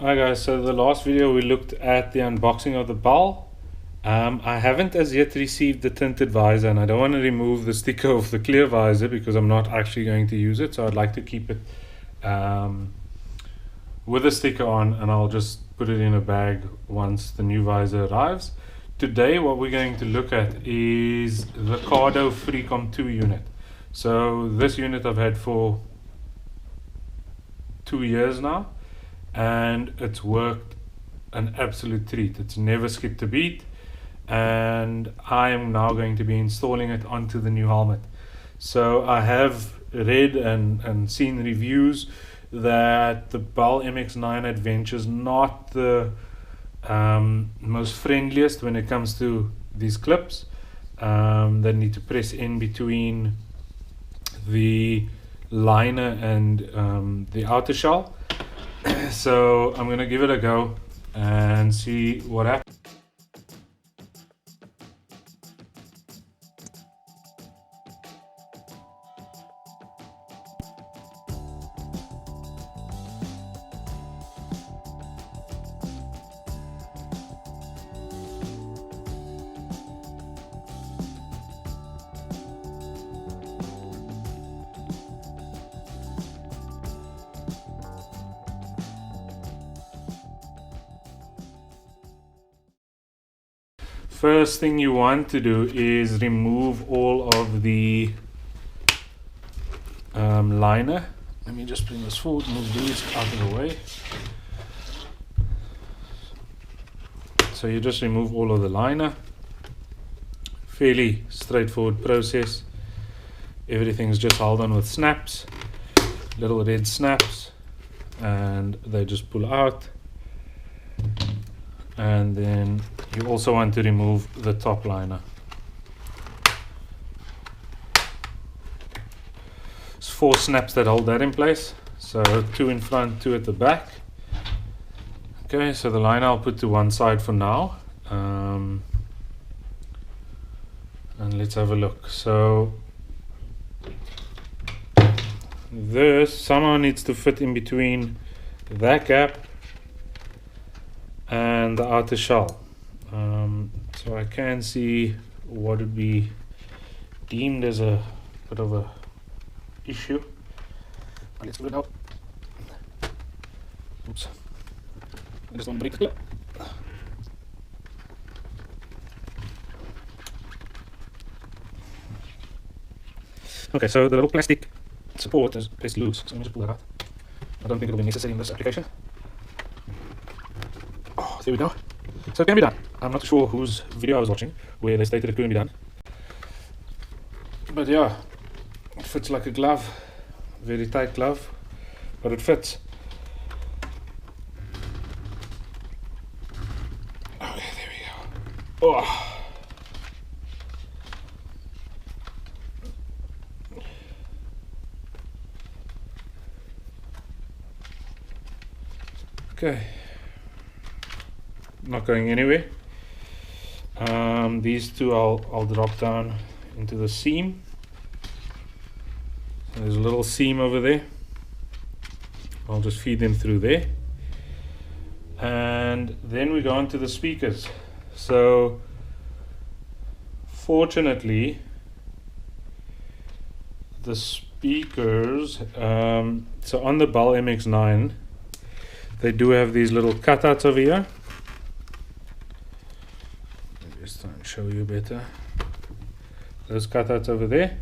Hi guys, so the last video we looked at the unboxing of the BAL. I haven't as yet received the tinted visor, and I don't want to remove the sticker of the clear visor because I'm not actually going to use it, so I'd like to keep it with a sticker on, and I'll just put it in a bag once the new visor arrives. Today what we're going to look at is the Cardo Freecom 2 unit. So this unit I've had for 2 years now, and it's worked an absolute treat. It's never skipped a beat, and I am now going to be installing it onto the new helmet. So I have read and seen reviews that the BAL MX9 Adventure is not the most friendliest when it comes to these clips that need to press in between the liner and the outer shell. So I'm gonna give it a go and see what happens. First thing you want to do is remove all of the liner. Let me just bring this forward, move these out of the way. So you just remove all of the liner. Fairly straightforward process. Everything's just held on with snaps, little red snaps, and they just pull out. And then you also want to remove the top liner. It's 4 snaps that hold that in place, so 2 in front, 2 at the back. Okay, so the liner I'll put to one side for now, and let's have a look. So this somehow needs to fit in between that gap and the outer shell. So I can see what would be deemed as a bit of a issue. Let's put it out. Oops. I just want to break the clip. Okay, so the little plastic support is pressed loose, so let me just pull that out. I don't think it will be necessary in this application. Oh, there we go. So it can be done. I'm not sure whose video I was watching where they stated it couldn't be done. But yeah, it fits like a glove. Very tight glove, but it fits. Okay, there we go. Oh. Okay. Not going anywhere. These two I'll drop down into the seam. There's a little seam over there. I'll just feed them through there. And then we go on to the speakers. So fortunately the speakers, so on the BAL MX9 they do have these little cutouts over here. Just try and show you better. Those cutouts over there.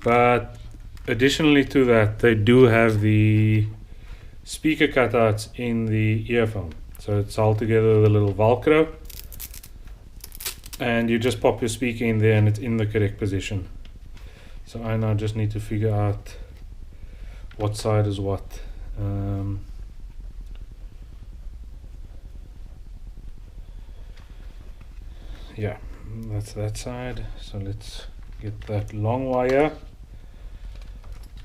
But additionally to that, they do have the speaker cutouts in the earphone. So it's all together with a little velcro. And you just pop your speaker in there and it's in the correct position. So I now just need to figure out what side is what. Yeah, that's that side. So let's get that long wire.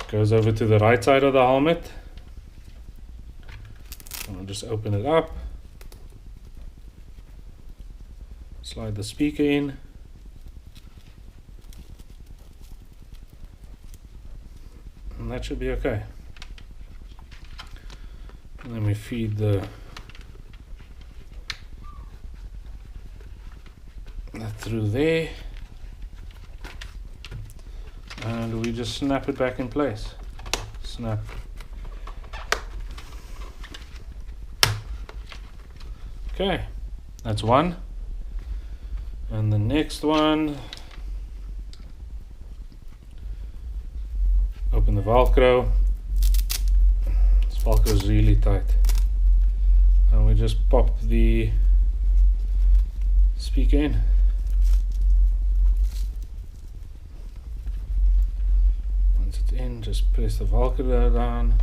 Goes over to the right side of the helmet. I'll just open it up. Slide the speaker in. And that should be okay. Let me feed that through there, and we just snap it back in place. Snap. Okay, that's one. And the next one, open the velcro. This velcro is really tight, and we just pop the speaker in. Once it's in, just press the velcro down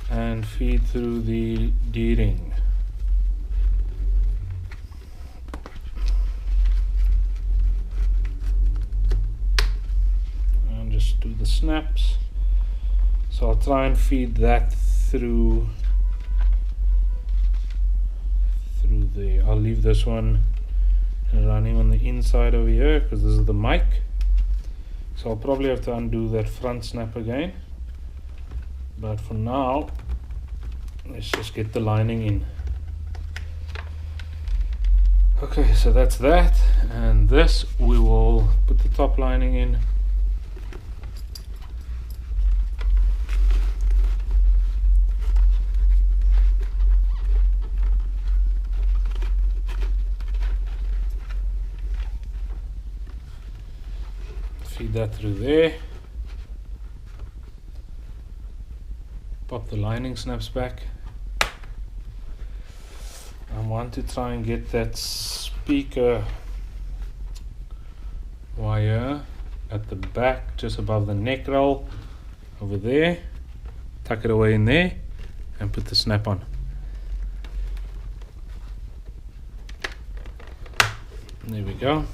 and feed through the D-ring. Do the snaps. So I'll try and feed that through the, I'll leave this one running on the inside over here because this is the mic. So I'll probably have to undo that front snap again, but for now let's just get the lining in. Okay, so that's that, and this we will put the top lining in. Feed that through there. Pop the lining snaps back. I want to try and get that speaker wire at the back, just above the neck roll over there. Tuck it away in there and put the snap on. There we go.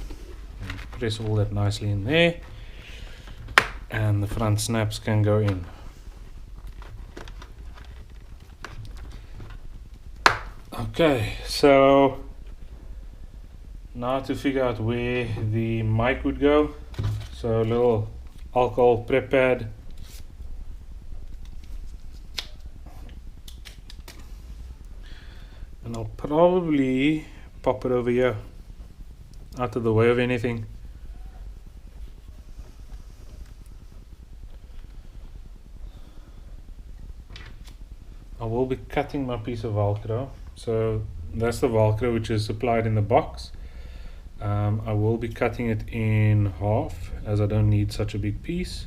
And press all that nicely in there, and the front snaps can go in. Okay, so now to figure out where the mic would go. So a little alcohol prep pad. And I'll probably pop it over here, out of the way of anything. I will be cutting my piece of velcro. So that's the velcro which is supplied in the box. I will be cutting it in half as I don't need such a big piece.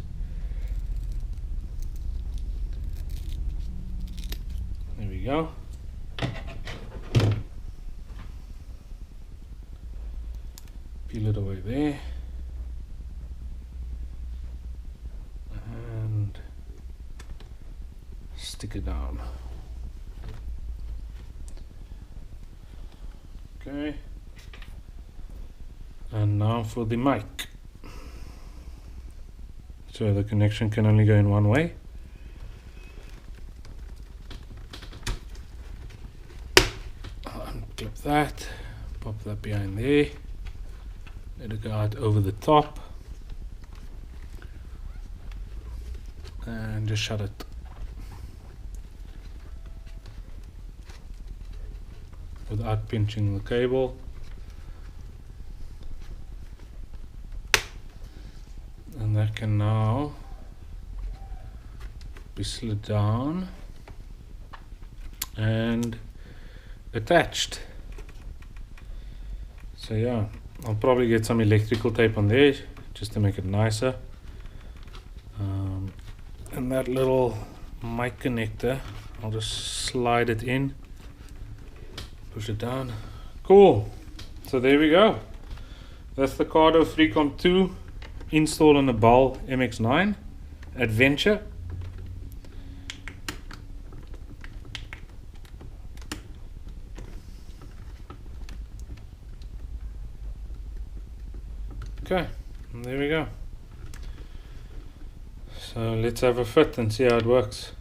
There we go. Peel it away there. And stick it down. Okay. And now for the mic. So the connection can only go in one way. I'll unclip that, pop that behind there, let it go out over the top, and just shut it. Without pinching the cable. And that can now be slid down and attached. So yeah, I'll probably get some electrical tape on there just to make it nicer. And that little mic connector, I'll just slide it in, push it down. Cool. So there we go. That's the Cardo Freecom 2 installed on the Ball MX9 Adventure. Okay, and there we go. So let's have a fit and see how it works.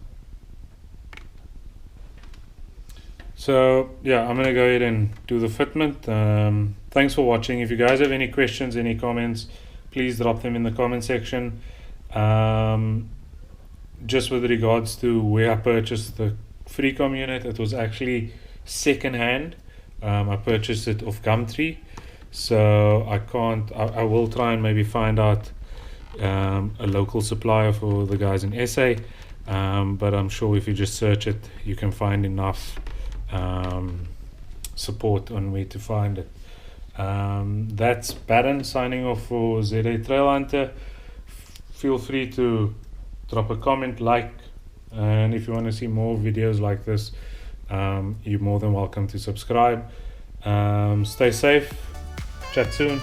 So yeah, I'm gonna go ahead and do the fitment. Thanks for watching. If you guys have any questions, any comments, please drop them in the comment section. Just with regards to where I purchased the Freecom unit. It was actually second hand. I purchased it off Gumtree, so I will try and maybe find out a local supplier for the guys in SA, but I'm sure if you just search it, you can find enough support on where to find it. That's Baron signing off for ZA Trail Hunter. Feel free to drop a comment, like, and if you want to see more videos like this, you're more than welcome to subscribe. Stay safe, chat soon.